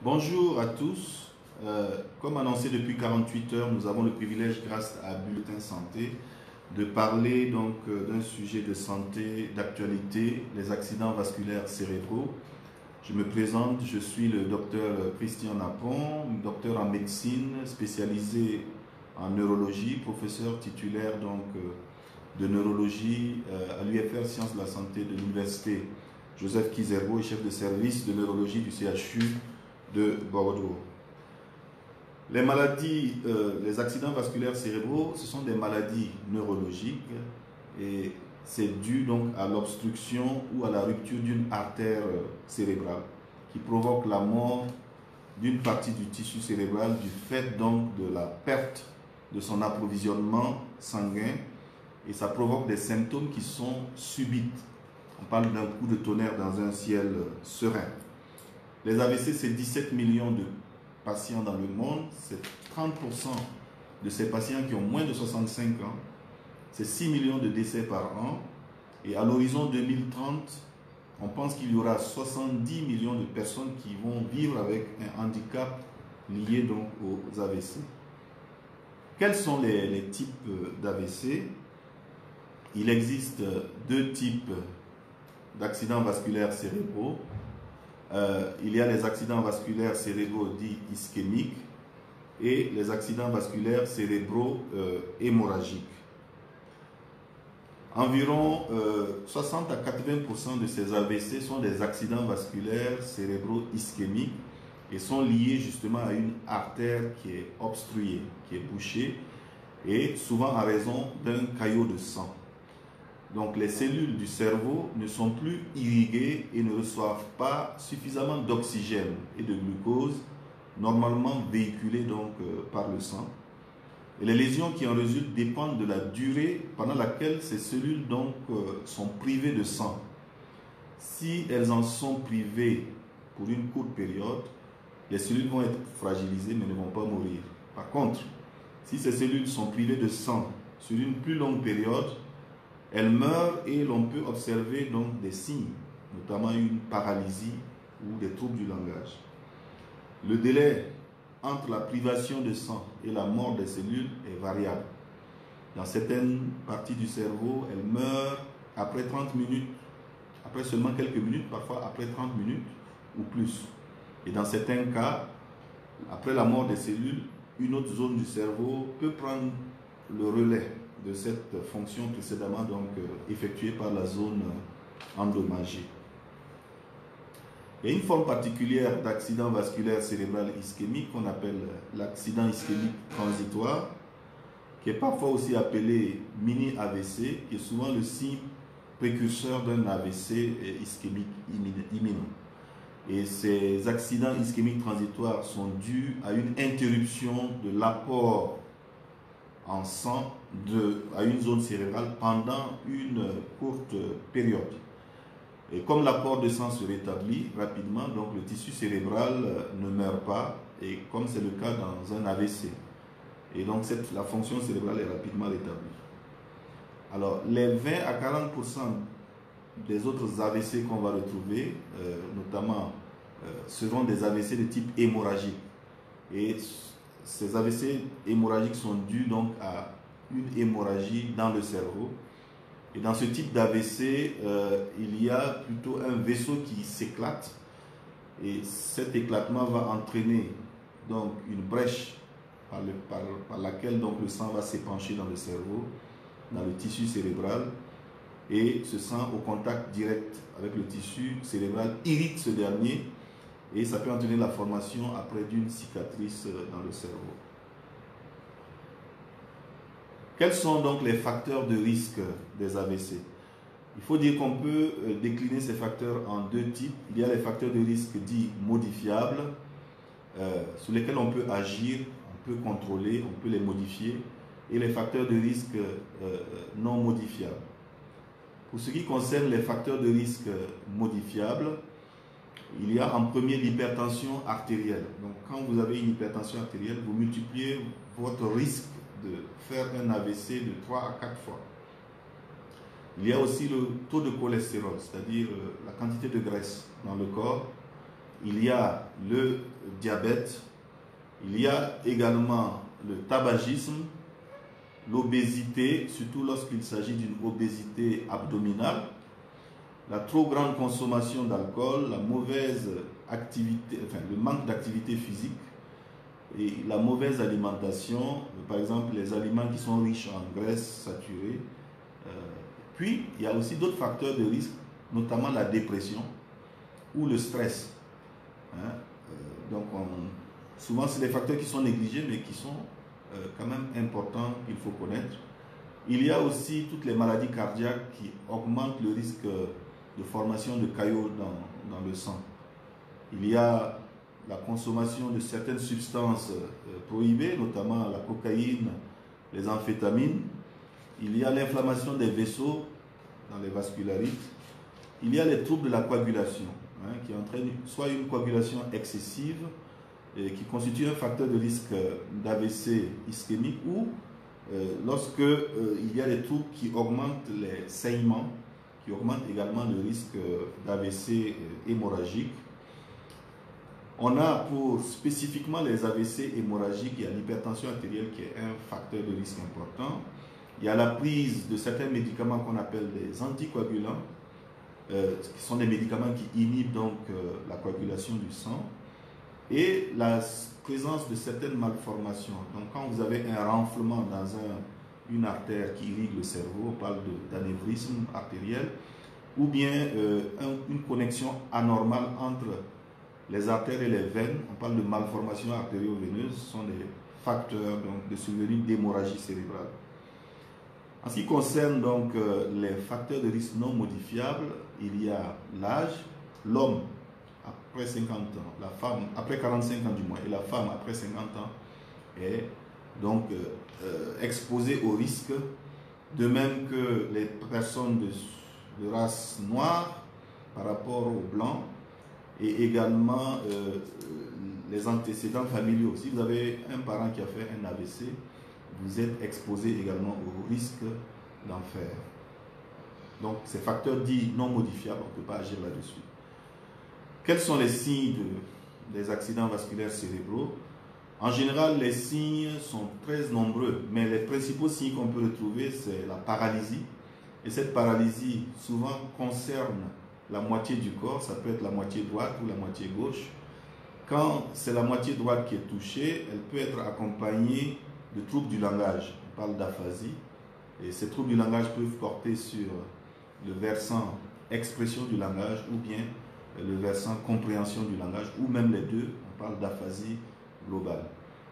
Bonjour à tous. Comme annoncé depuis 48 heures, nous avons le privilège, grâce à Bulletin Santé, de parler donc d'un sujet de santé d'actualité, les accidents vasculaires cérébraux. Je me présente, je suis le docteur Christian Napon, docteur en médecine spécialisé en neurologie, professeur titulaire donc de neurologie à l'UFR Sciences de la Santé de l'Université Joseph Kizerbo et chef de service de neurologie du CHU de Bordeaux. Les maladies, les accidents vasculaires cérébraux, ce sont des maladies neurologiques et c'est dû donc à l'obstruction ou à la rupture d'une artère cérébrale qui provoque la mort d'une partie du tissu cérébral du fait donc de la perte de son approvisionnement sanguin, et ça provoque des symptômes qui sont subites. On parle d'un coup de tonnerre dans un ciel serein. Les AVC, c'est 17 millions de patients dans le monde, c'est 30% de ces patients qui ont moins de 65 ans, c'est 6 millions de décès par an, et à l'horizon 2030, on pense qu'il y aura 70 millions de personnes qui vont vivre avec un handicap lié donc aux AVC. Quels sont les types d'AVC? Il existe deux types d'accidents vasculaires cérébraux. Il y a les accidents vasculaires cérébraux dits ischémiques et les accidents vasculaires cérébraux hémorragiques. Environ 60 à 80% de ces AVC sont des accidents vasculaires cérébraux ischémiques et sont liés justement à une artère qui est obstruée, qui est bouchée, et souvent en raison d'un caillot de sang. Donc les cellules du cerveau ne sont plus irriguées et ne reçoivent pas suffisamment d'oxygène et de glucose, normalement véhiculés donc par le sang. Et les lésions qui en résultent dépendent de la durée pendant laquelle ces cellules donc sont privées de sang. Si elles en sont privées pour une courte période, les cellules vont être fragilisées mais ne vont pas mourir. Par contre, si ces cellules sont privées de sang sur une plus longue période, elles meurent et l'on peut observer donc des signes, notamment une paralysie ou des troubles du langage. Le délai entre la privation de sang et la mort des cellules est variable. Dans certaines parties du cerveau, elles meurent après 30 minutes, après seulement quelques minutes, parfois après 30 minutes ou plus. Et dans certains cas, après la mort des cellules, une autre zone du cerveau peut prendre le relais de cette fonction précédemment donc effectuée par la zone endommagée. Il y a une forme particulière d'accident vasculaire cérébral ischémique qu'on appelle l'accident ischémique transitoire, qui est parfois aussi appelé mini-AVC, qui est souvent le signe précurseur d'un AVC ischémique imminent. Et ces accidents ischémiques transitoires sont dus à une interruption de l'apport en sang à une zone cérébrale pendant une courte période. Et comme l'apport de sang se rétablit rapidement, donc le tissu cérébral ne meurt pas, et comme c'est le cas dans un AVC. Et donc la fonction cérébrale est rapidement rétablie. Alors les 20 à 40% des autres AVC qu'on va retrouver, notamment, seront des AVC de type hémorragique. Et ces AVC hémorragiques sont dus donc à une hémorragie dans le cerveau. Et dans ce type d'AVC, il y a plutôt un vaisseau qui s'éclate. Et cet éclatement va entraîner donc une brèche par laquelle donc le sang va s'épancher dans le cerveau, dans le tissu cérébral. Et ce sang, au contact direct avec le tissu cérébral, irrite ce dernier. Et ça peut entraîner la formation après d'une cicatrice dans le cerveau. Quels sont donc les facteurs de risque des AVC? Il faut dire qu'on peut décliner ces facteurs en deux types. Il y a les facteurs de risque dits modifiables, sur lesquels on peut agir, on peut contrôler, on peut les modifier, et les facteurs de risque non modifiables. Pour ce qui concerne les facteurs de risque modifiables, il y a en premier l'hypertension artérielle. Donc quand vous avez une hypertension artérielle, vous multipliez votre risque de faire un AVC de 3 à 4 fois. Il y a aussi le taux de cholestérol, c'est-à-dire la quantité de graisse dans le corps. il y a le diabète, il y a également le tabagisme, l'obésité, surtout lorsqu'il s'agit d'une obésité abdominale, la trop grande consommation d'alcool, la mauvaise activité, enfin le manque d'activité physique et la mauvaise alimentation, par exemple les aliments qui sont riches en graisses saturées. Puis il y a aussi d'autres facteurs de risque, notamment la dépression ou le stress. Hein? Donc souvent c'est des facteurs qui sont négligés mais qui sont quand même importants qu'il faut connaître. Il y a aussi toutes les maladies cardiaques qui augmentent le risque de formation de caillots dans le sang. Il y a la consommation de certaines substances prohibées, notamment la cocaïne, les amphétamines. Il y a l'inflammation des vaisseaux dans les vascularites. Il y a les troubles de la coagulation, hein, qui entraînent soit une coagulation excessive, qui constitue un facteur de risque d'AVC ischémique, ou lorsque il y a des troubles qui augmentent les saignements, qui augmentent également le risque d'AVC hémorragique. On a pour spécifiquement les AVC hémorragiques, il y a l'hypertension artérielle qui est un facteur de risque important. Il y a la prise de certains médicaments qu'on appelle des anticoagulants, qui sont des médicaments qui inhibent donc la coagulation du sang, et la présence de certaines malformations. Donc quand vous avez un renflement dans une artère qui irrigue le cerveau, on parle d'anévrisme artériel, ou bien une connexion anormale entre les artères et les veines, on parle de malformations artério-veineuses, ce sont des facteurs donc, de survenue d'hémorragie cérébrale. En ce qui concerne donc les facteurs de risque non modifiables, il y a l'âge, l'homme après 50 ans, la femme après 45 ans du moins, et la femme après 50 ans est donc exposée au risque, de même que les personnes de race noire par rapport aux blancs, et également les antécédents familiaux. Si vous avez un parent qui a fait un AVC, vous êtes exposé également au risque d'en faire. Donc, ces facteurs dits non modifiables, on ne peut pas agir là-dessus. Quels sont les signes des accidents vasculaires cérébraux? En général, les signes sont très nombreux, mais les principaux signes qu'on peut retrouver, c'est la paralysie. Et cette paralysie, souvent, concerne la moitié du corps, ça peut être la moitié droite ou la moitié gauche. Quand c'est la moitié droite qui est touchée, elle peut être accompagnée de troubles du langage. On parle d'aphasie. Et ces troubles du langage peuvent porter sur le versant expression du langage ou bien le versant compréhension du langage, ou même les deux. On parle d'aphasie globale.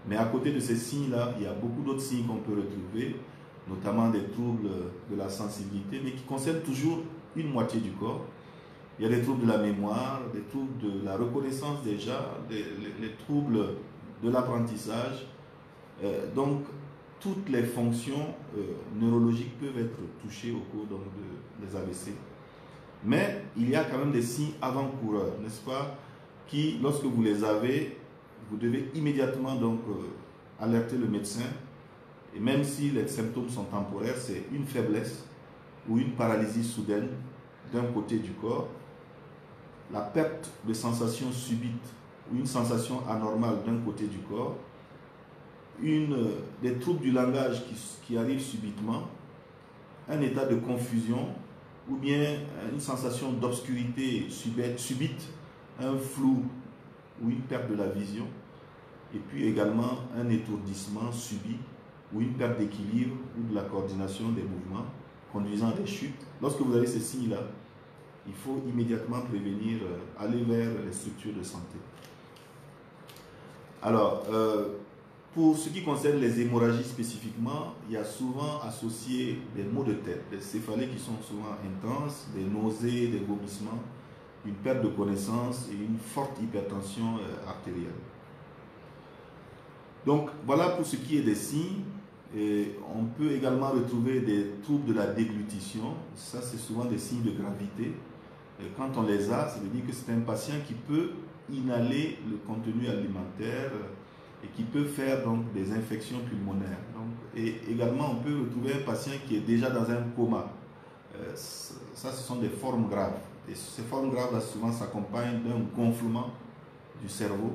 Mais à côté de ces signes-là, il y a beaucoup d'autres signes qu'on peut retrouver, notamment des troubles de la sensibilité, mais qui concernent toujours une moitié du corps. Il y a des troubles de la mémoire, des troubles de la reconnaissance déjà, les troubles de l'apprentissage. Donc, toutes les fonctions neurologiques peuvent être touchées au cours donc, des AVC. Mais il y a quand même des signes avant-coureurs, n'est-ce pas, qui, lorsque vous les avez, vous devez immédiatement donc alerter le médecin. Et même si les symptômes sont temporaires, c'est une faiblesse ou une paralysie soudaine d'un côté du corps, la perte de sensation subite ou une sensation anormale d'un côté du corps, des troubles du langage qui arrivent subitement, un état de confusion ou bien une sensation d'obscurité subite, un flou ou une perte de la vision, et puis également un étourdissement subi ou une perte d'équilibre ou de la coordination des mouvements conduisant à des chutes. Lorsque vous avez ces signes-là, il faut immédiatement prévenir, aller vers les structures de santé. Alors, pour ce qui concerne les hémorragies spécifiquement, il y a souvent associé des maux de tête, des céphalées qui sont souvent intenses, des nausées, des vomissements, une perte de connaissance et une forte hypertension artérielle. Donc, voilà pour ce qui est des signes. Et on peut également retrouver des troubles de la déglutition. Ça, c'est souvent des signes de gravité. Et quand on les a, ça veut dire que c'est un patient qui peut inhaler le contenu alimentaire et qui peut faire donc des infections pulmonaires. Donc, et également, on peut retrouver un patient qui est déjà dans un coma. Ça, ce sont des formes graves. Et ces formes graves, là, souvent, s'accompagnent d'un gonflement du cerveau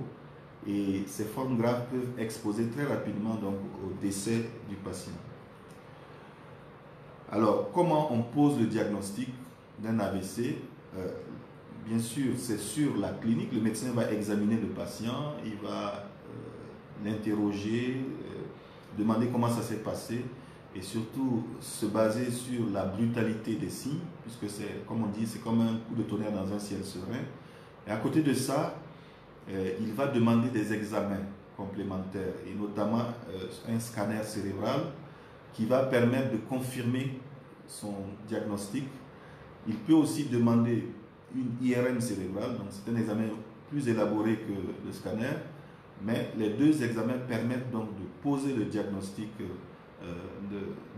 et ces formes graves peuvent exposer très rapidement donc, au décès du patient. Alors, comment on pose le diagnostic d'un AVC? Bien sûr, c'est sur la clinique. Le médecin va examiner le patient, il va l'interroger, demander comment ça s'est passé et surtout se baser sur la brutalité des signes, puisque c'est, comme on dit, c'est comme un coup de tonnerre dans un ciel serein. Et à côté de ça, il va demander des examens complémentaires et notamment un scanner cérébral qui va permettre de confirmer son diagnostic. Il peut aussi demander une IRM cérébrale, donc c'est un examen plus élaboré que le scanner, mais les deux examens permettent donc de poser le diagnostic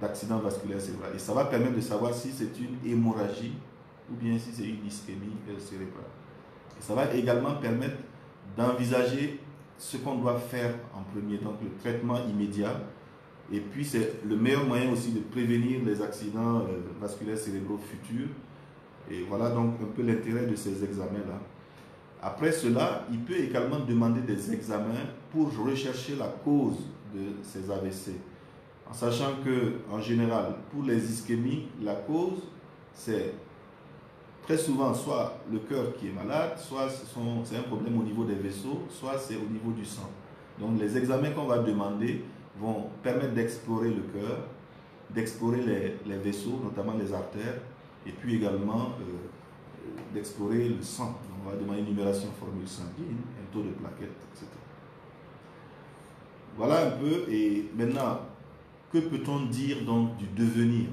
d'accident vasculaire cérébral. Et ça va permettre de savoir si c'est une hémorragie ou bien si c'est une ischémie cérébrale. Et ça va également permettre d'envisager ce qu'on doit faire en premier, donc le traitement immédiat. Et puis c'est le meilleur moyen aussi de prévenir les accidents vasculaires cérébraux futurs. Et voilà donc un peu l'intérêt de ces examens-là. Après cela, il peut également demander des examens pour rechercher la cause de ces AVC. En sachant que, en général, pour les ischémies, la cause, c'est très souvent soit le cœur qui est malade, soit c'est un problème au niveau des vaisseaux, soit c'est au niveau du sang. Donc les examens qu'on va demander vont permettre d'explorer le cœur, d'explorer les vaisseaux, notamment les artères, et puis également d'explorer le sang. Donc, on va demander une numération formule sanguine, un taux de plaquettes, etc. Voilà un peu. Et maintenant, que peut-on dire donc du devenir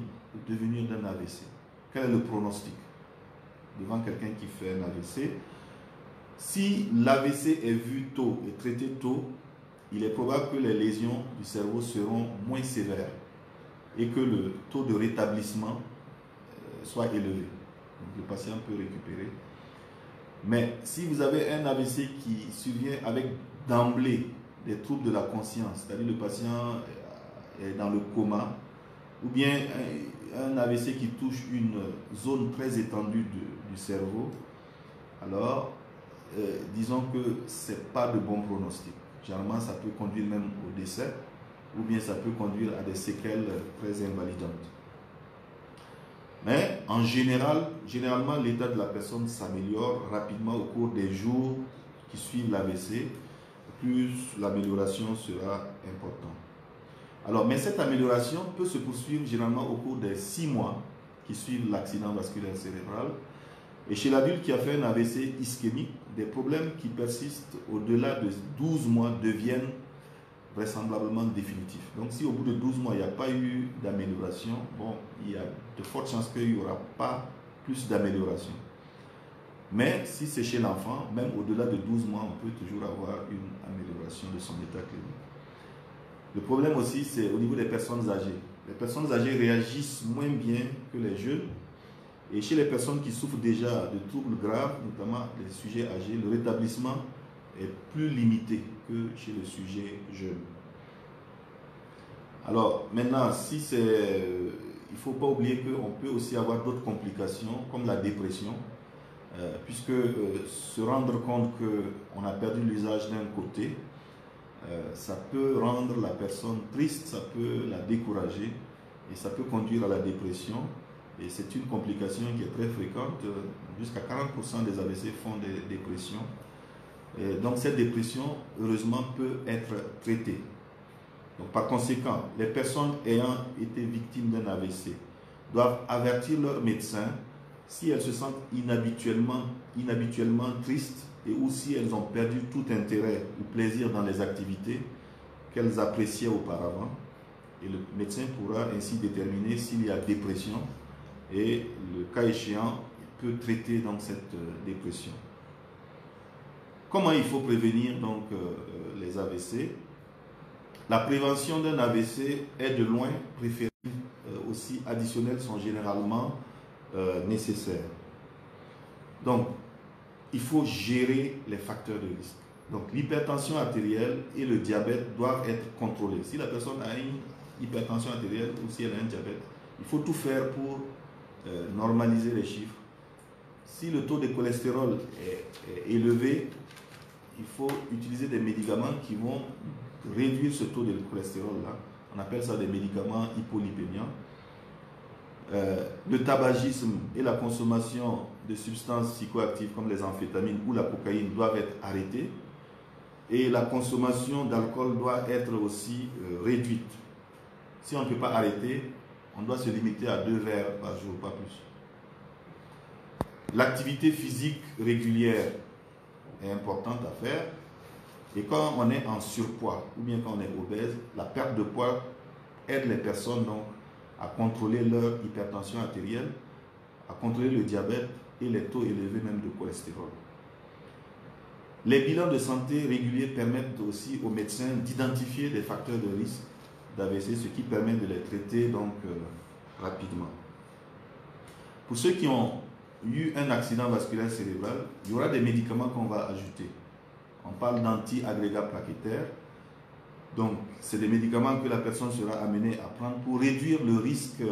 d'un AVC? Quel est le pronostic devant quelqu'un qui fait un AVC? Si l'AVC est vu tôt et traité tôt, il est probable que les lésions du cerveau seront moins sévères et que le taux de rétablissement soit élevé. Donc le patient peut récupérer. Mais si vous avez un AVC qui survient avec d'emblée des troubles de la conscience, c'est-à-dire le patient est dans le coma, ou bien un AVC qui touche une zone très étendue du cerveau, alors disons que ce n'est pas de bon pronostic. Généralement, ça peut conduire même au décès, ou bien ça peut conduire à des séquelles très invalidantes. Mais en général, généralement, l'état de la personne s'améliore rapidement au cours des jours qui suivent l'AVC, plus l'amélioration sera importante. Alors, mais cette amélioration peut se poursuivre généralement au cours des 6 mois qui suivent l'accident vasculaire cérébral. Et chez l'adulte qui a fait un AVC ischémique, des problèmes qui persistent au-delà de 12 mois deviennent vraisemblablement définitifs. Donc si au bout de 12 mois, il n'y a pas eu d'amélioration, bon, il y a de fortes chances qu'il n'y aura pas plus d'amélioration. Mais si c'est chez l'enfant, même au-delà de 12 mois, on peut toujours avoir une amélioration de son état clinique. Le problème aussi, c'est au niveau des personnes âgées. Les personnes âgées réagissent moins bien que les jeunes. Et chez les personnes qui souffrent déjà de troubles graves, notamment les sujets âgés, le rétablissement est plus limité que chez le sujet jeune. Alors maintenant, si c'est, il ne faut pas oublier qu'on peut aussi avoir d'autres complications comme la dépression, puisque se rendre compte qu'on a perdu l'usage d'un côté, ça peut rendre la personne triste, ça peut la décourager et ça peut conduire à la dépression. Et c'est une complication qui est très fréquente. Jusqu'à 40% des AVC font des dépressions. Et donc cette dépression, heureusement, peut être traitée. Donc, par conséquent, les personnes ayant été victimes d'un AVC doivent avertir leur médecin si elles se sentent inhabituellement tristes et ou si elles ont perdu tout intérêt ou plaisir dans les activités qu'elles appréciaient auparavant. Et le médecin pourra ainsi déterminer s'il y a dépression et, le cas échéant, il peut traiter donc cette dépression. Comment il faut prévenir donc les AVC? La prévention d'un AVC est de loin préférée, aussi additionnelles sont généralement nécessaires. Donc, il faut gérer les facteurs de risque. Donc, l'hypertension artérielle et le diabète doivent être contrôlés. Si la personne a une hypertension artérielle ou si elle a un diabète, il faut tout faire pour normaliser les chiffres. Si le taux de cholestérol est élevé, il faut utiliser des médicaments qui vont réduire ce taux de cholestérol-là. On appelle ça des médicaments hypolipémiants. Le tabagisme et la consommation de substances psychoactives comme les amphétamines ou la cocaïne doivent être arrêtés. Et la consommation d'alcool doit être aussi réduite. Si on ne peut pas arrêter, on doit se limiter à 2 verres par jour, pas plus. L'activité physique régulière est importante à faire. Et quand on est en surpoids ou bien quand on est obèse, la perte de poids aide les personnes donc à contrôler leur hypertension artérielle, à contrôler le diabète et les taux élevés même de cholestérol. Les bilans de santé réguliers permettent aussi aux médecins d'identifier des facteurs de risque d'AVC, ce qui permet de les traiter donc rapidement. Pour ceux qui ont eu un accident vasculaire cérébral, il y aura des médicaments qu'on va ajouter. On parle d'anti-agrégats plaquettaires. Donc, c'est des médicaments que la personne sera amenée à prendre pour réduire le risque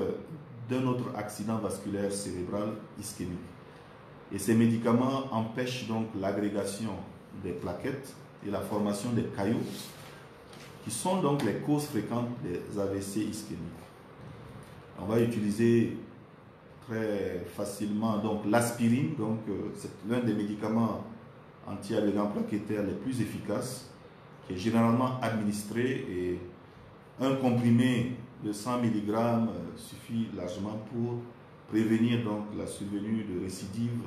d'un autre accident vasculaire cérébral ischémique. Et ces médicaments empêchent donc l'agrégation des plaquettes et la formation des caillots, qui sont donc les causes fréquentes des AVC ischémiques. On va utiliser très facilement donc l'aspirine, donc c'est l'un des médicaments anti-agrégants plaquettaires les plus efficaces, qui est généralement administré, et un comprimé de 100 mg suffit largement pour prévenir donc la survenue de récidives.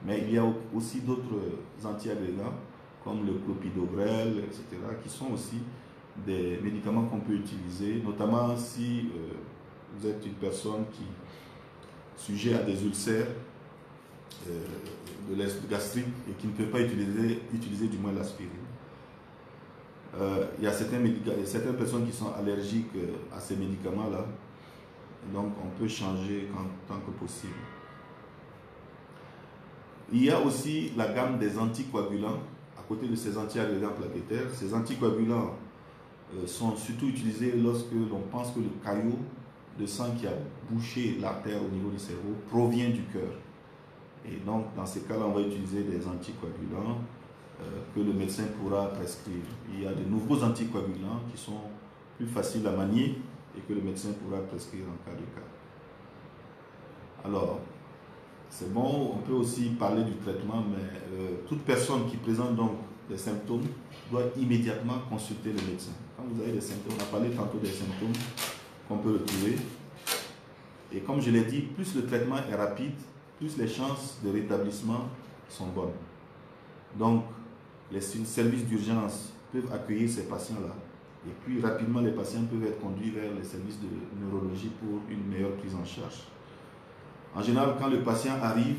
Mais il y a aussi d'autres anti-agrégants comme le clopidogrel, etc., qui sont aussi des médicaments qu'on peut utiliser, notamment si vous êtes une personne qui sujet à des ulcères de l'est gastrique et qui ne peut pas utiliser du moins l'aspirine. Il y a certaines personnes qui sont allergiques à ces médicaments-là, donc on peut changer tant que possible. Il y a aussi la gamme des anticoagulants. À côté de ces anti-agrégants plaquettaires, ces anticoagulants sont surtout utilisés lorsque l'on pense que le caillot de sang qui a bouché l'artère au niveau du cerveau provient du cœur. Et donc, dans ces cas-là, on va utiliser des anticoagulants que le médecin pourra prescrire. Il y a de nouveaux anticoagulants qui sont plus faciles à manier et que le médecin pourra prescrire en cas de cas. Alors, c'est bon, on peut aussi parler du traitement, mais toute personne qui présente donc des symptômes doit immédiatement consulter le médecin. Quand vous avez des symptômes, on a parlé tantôt des symptômes qu'on peut retrouver. Et comme je l'ai dit, plus le traitement est rapide, plus les chances de rétablissement sont bonnes. Donc, les services d'urgence peuvent accueillir ces patients-là. Et puis, rapidement, les patients peuvent être conduits vers les services de neurologie pour une meilleure prise en charge. En général, quand le patient arrive,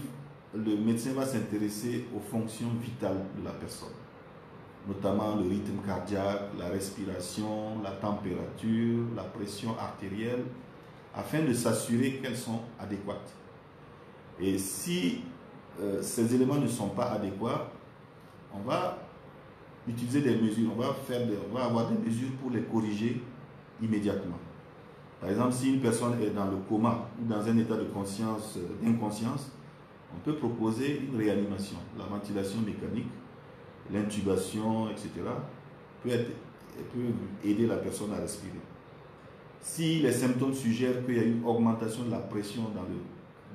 le médecin va s'intéresser aux fonctions vitales de la personne, notamment le rythme cardiaque, la respiration, la température, la pression artérielle, afin de s'assurer qu'elles sont adéquates. Et si ces éléments ne sont pas adéquats, on va utiliser des mesures, on va avoir des mesures pour les corriger immédiatement. Par exemple, si une personne est dans le coma ou dans un état de conscience, d'inconscience, on peut proposer une réanimation, la ventilation mécanique, l'intubation, etc. peut aider la personne à respirer. Si les symptômes suggèrent qu'il y a une augmentation de la pression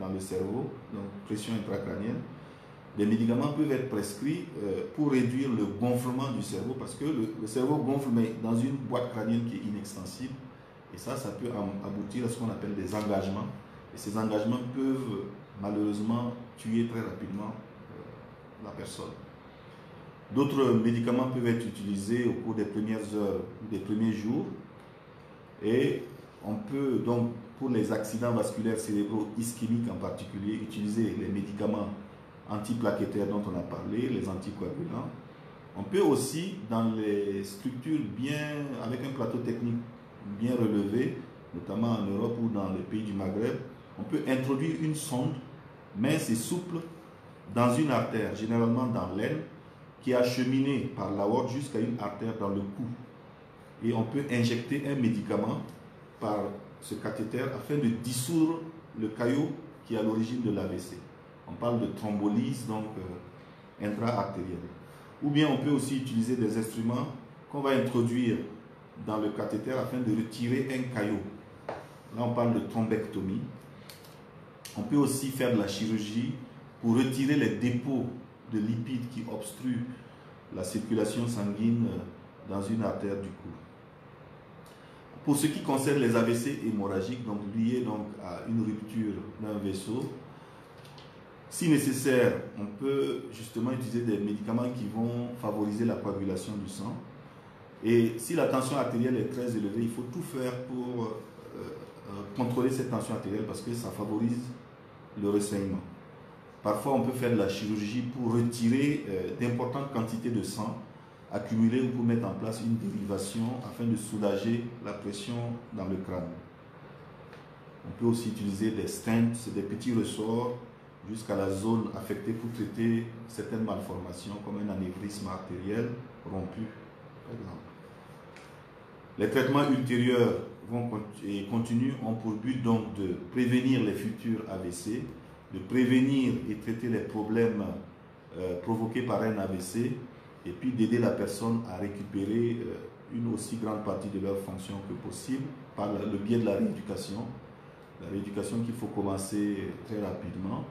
dans le cerveau, donc pression intracrânienne, des médicaments peuvent être prescrits pour réduire le gonflement du cerveau, parce que le cerveau gonfle, mais dans une boîte crânienne qui est inextensible, et ça peut aboutir à ce qu'on appelle des engagements. Et ces engagements peuvent malheureusement tuer très rapidement la personne. D'autres médicaments peuvent être utilisés au cours des premières heures ou des premiers jours. Et on peut donc, pour les accidents vasculaires cérébraux ischémiques en particulier, utiliser les médicaments antiplaquettaires dont on a parlé, les anticoagulants. On peut aussi, dans les structures avec un plateau technique bien relevé, notamment en Europe ou dans les pays du Maghreb, on peut introduire une sonde mince et souple dans une artère, généralement dans l'aine, qui est acheminée par l'aorte jusqu'à une artère dans le cou. Et on peut injecter un médicament par ce cathéter afin de dissoudre le caillot qui est à l'origine de l'AVC. On parle de thrombolyse donc intra-artérielle. Ou bien on peut aussi utiliser des instruments qu'on va introduire dans le cathéter afin de retirer un caillot. Là, on parle de thrombectomie. On peut aussi faire de la chirurgie pour retirer les dépôts de lipides qui obstruent la circulation sanguine dans une artère du cou. Pour ce qui concerne les AVC hémorragiques, donc liés donc à une rupture d'un vaisseau, si nécessaire, on peut justement utiliser des médicaments qui vont favoriser la coagulation du sang. Et si la tension artérielle est très élevée, il faut tout faire pour contrôler cette tension artérielle parce que ça favorise le ressaignement. Parfois, on peut faire de la chirurgie pour retirer d'importantes quantités de sang accumulées ou pour mettre en place une dérivation afin de soulager la pression dans le crâne. On peut aussi utiliser des stents, c'est des petits ressorts jusqu'à la zone affectée pour traiter certaines malformations comme un anévrisme artériel rompu, par exemple. Les traitements ultérieurs et continus ont pour but donc de prévenir les futurs AVC, de prévenir et traiter les problèmes provoqués par un AVC et puis d'aider la personne à récupérer une aussi grande partie de leur fonction que possible par le biais de la rééducation. La rééducation qu'il faut commencer très rapidement.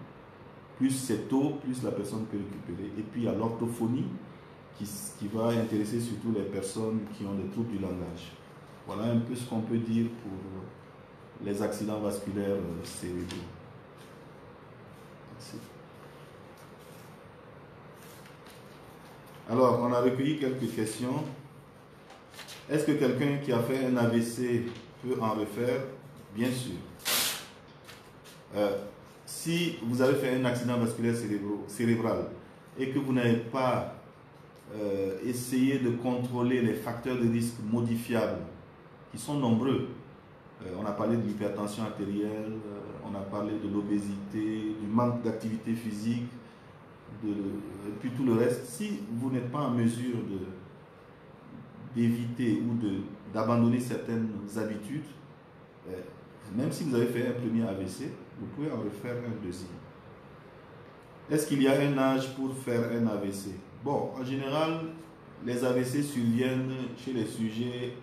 Plus c'est tôt, plus la personne peut récupérer. Et puis il y a l'orthophonie qui va intéresser surtout les personnes qui ont des troubles du langage. Voilà un peu ce qu'on peut dire pour les accidents vasculaires cérébraux. Merci. Alors, on a recueilli quelques questions. Est-ce que quelqu'un qui a fait un AVC peut en refaire? Bien sûr. Si vous avez fait un accident vasculaire cérébral et que vous n'avez pas essayé de contrôler les facteurs de risque modifiables, qui sont nombreux, on a parlé de l'hypertension artérielle, on a parlé de l'obésité, du manque d'activité physique, et puis tout le reste. Si vous n'êtes pas en mesure d'éviter ou d'abandonner certaines habitudes, même si vous avez fait un premier AVC, vous pouvez en refaire un deuxième. Est-ce qu'il y a un âge pour faire un AVC? Bon, en général, les AVC surviennent chez les sujets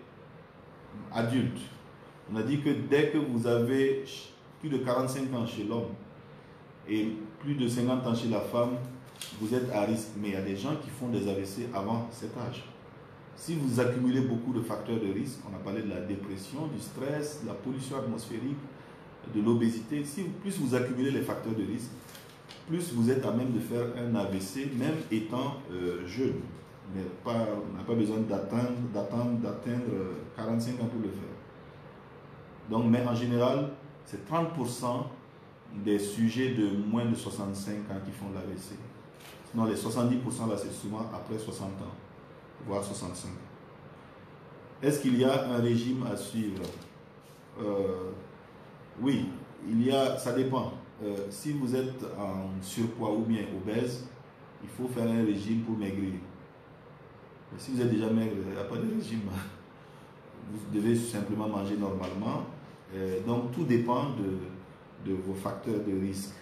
adultes. On a dit que dès que vous avez plus de 45 ans chez l'homme et plus de 50 ans chez la femme, vous êtes à risque. Mais il y a des gens qui font des AVC avant cet âge. Si vous accumulez beaucoup de facteurs de risque, on a parlé de la dépression, du stress, de la pollution atmosphérique, de l'obésité, plus vous accumulez les facteurs de risque, plus vous êtes à même de faire un AVC, même étant jeune. Mais on n'a pas besoin d'atteindre 45 ans pour le faire. Donc, mais en général, c'est 30% des sujets de moins de 65 ans qui font l'AVC. Sinon, les 70% là, c'est souvent après 60 ans, voire 65. Est-ce qu'il y a un régime à suivre? Oui, ça dépend. Si vous êtes en surpoids ou bien obèse, il faut faire un régime pour maigrir. Mais si vous êtes déjà maigre, il n'y a pas de régime. Vous devez simplement manger normalement. Donc tout dépend de vos facteurs de risque.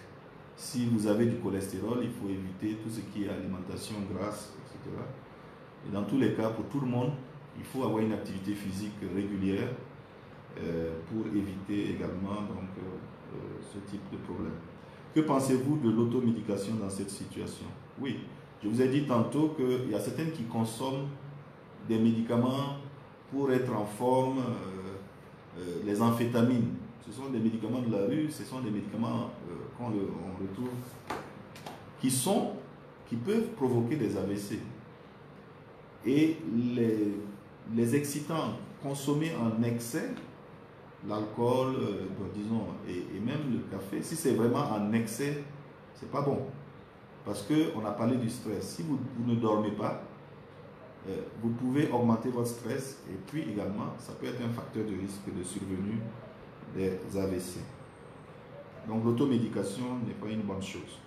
Si vous avez du cholestérol, il faut éviter tout ce qui est alimentation grasse, etc. Et dans tous les cas, pour tout le monde, il faut avoir une activité physique régulière pour éviter également ce type de problème. Que pensez-vous de l'automédication dans cette situation? Oui, je vous ai dit tantôt qu'il y a certaines qui consomment des médicaments pour être en forme, les amphétamines. Ce sont des médicaments de la rue, ce sont des médicaments qu'on retrouve, qui peuvent provoquer des AVC. Et les excitants consommés en excès, l'alcool, disons, et même le café, si c'est vraiment en excès, c'est pas bon. Parce qu'on a parlé du stress. Si vous ne dormez pas, vous pouvez augmenter votre stress et puis également, ça peut être un facteur de risque de survenue des AVC. Donc l'automédication n'est pas une bonne chose.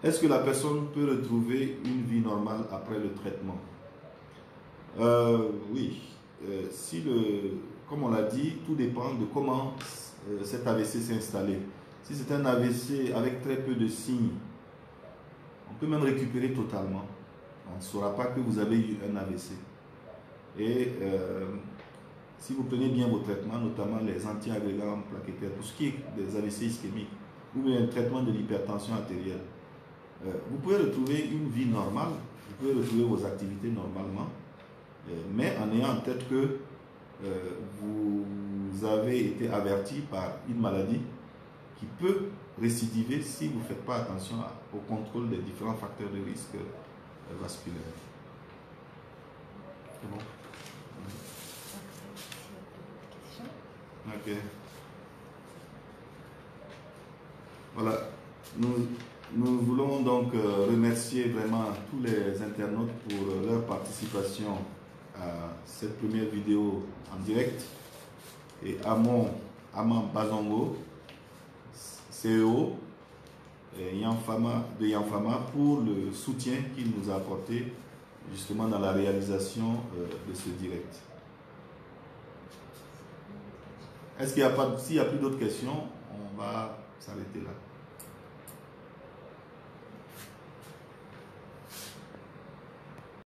Est-ce que la personne peut retrouver une vie normale après le traitement? Oui. Comme on l'a dit, tout dépend de comment cet AVC s'est installé. Si c'est un AVC avec très peu de signes, on peut même récupérer totalement. On ne saura pas que vous avez eu un AVC. Et si vous prenez bien vos traitements, notamment les anti-agrégants plaquettaires, pour ce qui est des AVC ischémiques, ou bien un traitement de l'hypertension artérielle, vous pouvez retrouver une vie normale, vous pouvez retrouver vos activités normalement, mais en ayant en tête que vous avez été averti par une maladie qui peut récidiver si vous ne faites pas attention au contrôle des différents facteurs de risque vasculaire. C'est bon? Ok. Voilà. Nous voulons donc remercier vraiment tous les internautes pour leur participation à cette première vidéo en direct. Et Aman Bazongo, CEO de Yanfama, pour le soutien qu'il nous a apporté justement dans la réalisation de ce direct. Est-ce qu'il n'y a pas, s'il n'y a plus d'autres questions, on va s'arrêter là.